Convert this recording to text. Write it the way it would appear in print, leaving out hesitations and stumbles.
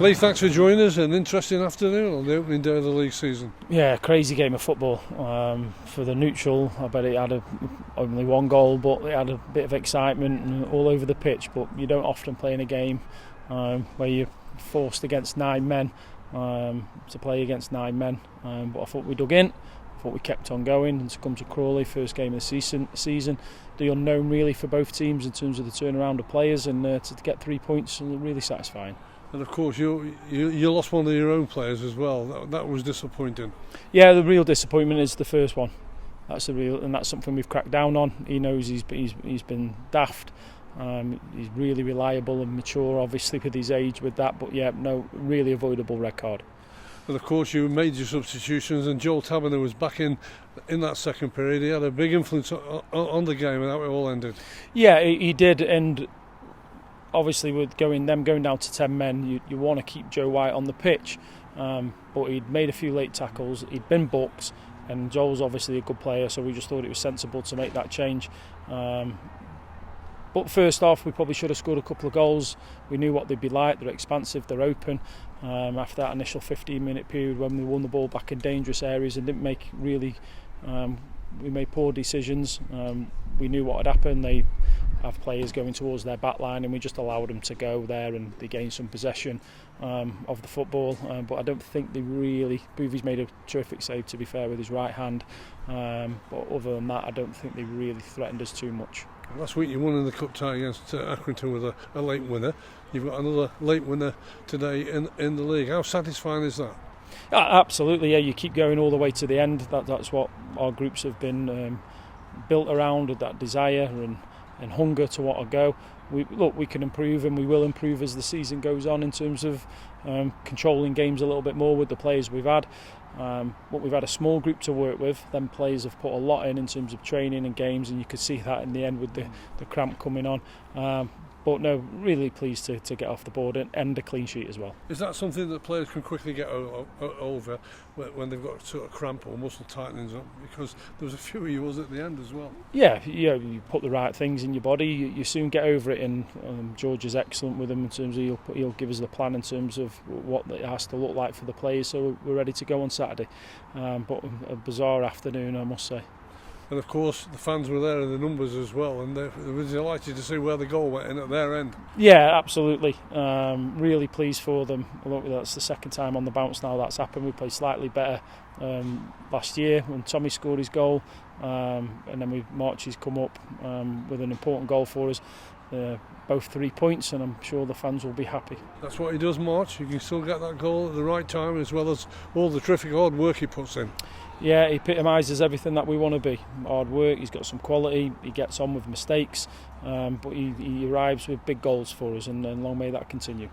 Lee, thanks for joining us. An interesting afternoon on the opening day of the league season. Yeah, crazy game of football. For the neutral, I bet it had only one goal, but it had a bit of excitement all over the pitch. But you don't often play in a game where you're forced against 9 men to play against 9 men. But I thought we dug in. I thought we kept on going, and to come to Crawley, first game of the season, the unknown really for both teams in terms of the turnaround of players, and to get 3 points was really satisfying. And of course, you lost one of your own players as well. That was disappointing. Yeah, the real disappointment is the first one. That's something we've cracked down on. He knows he's been daft. He's really reliable and mature, obviously with his age with that. But yeah, no, really avoidable red card. And of course, you made your substitutions, and Joel Taberner was back in that second period. He had a big influence on the game, and how it all ended. Yeah, he did, and obviously with going down to 10 men, you want to keep Joe White on the pitch, but he'd made a few late tackles, he'd been booked, and Joel's obviously a good player, so we just thought it was sensible to make that change. But first off, we probably should have scored a couple of goals. We knew what they'd be like. They're expansive, they're open. After that initial 15-minute period when we won the ball back in dangerous areas and didn't make really, we made poor decisions. We knew what had happened. They have players going towards their back line, and we just allowed them to go there, and they gained some possession of the football. But I don't think they really. Boovy's made a terrific save, to be fair, with his right hand. But other than that, I don't think they really threatened us too much. Last week you won in the cup tie against Accrington with a late winner. You've got another late winner today in the league. How satisfying is that? Absolutely, yeah. You keep going all the way to the end. That's what our groups have been built around, with that desire and hunger to want to go. We can improve, and we will improve as the season goes on in terms of controlling games a little bit more with the players we've had. But we've had a small group to work with. Them players have put a lot in terms of training and games, and you could see that in the end with the cramp coming on. But no, really pleased to get off the board and a clean sheet as well. Is that something that players can quickly get over when they've got sort of cramp or muscle tightenings up? Because there was a few of yours at the end as well. Yeah, you put the right things in your body, you soon get over it. And George is excellent with them in terms of he'll give us the plan in terms of what it has to look like for the players. So we're ready to go on Saturday. But a bizarre afternoon, I must say. And of course, the fans were there in the numbers as well, and they were delighted to see where the goal went in at their end. Yeah, absolutely. Really pleased for them. That's the second time on the bounce now that's happened. We played slightly better last year when Tommy scored his goal, and then Marchie's come up with an important goal for us. Both 3 points, and I'm sure the fans will be happy. That's what he does, March. You can still get that goal at the right time, as well as all the terrific hard work he puts in. Yeah, he epitomises everything that we want to be. Hard work, he's got some quality, he gets on with mistakes, but he arrives with big goals for us, and long may that continue.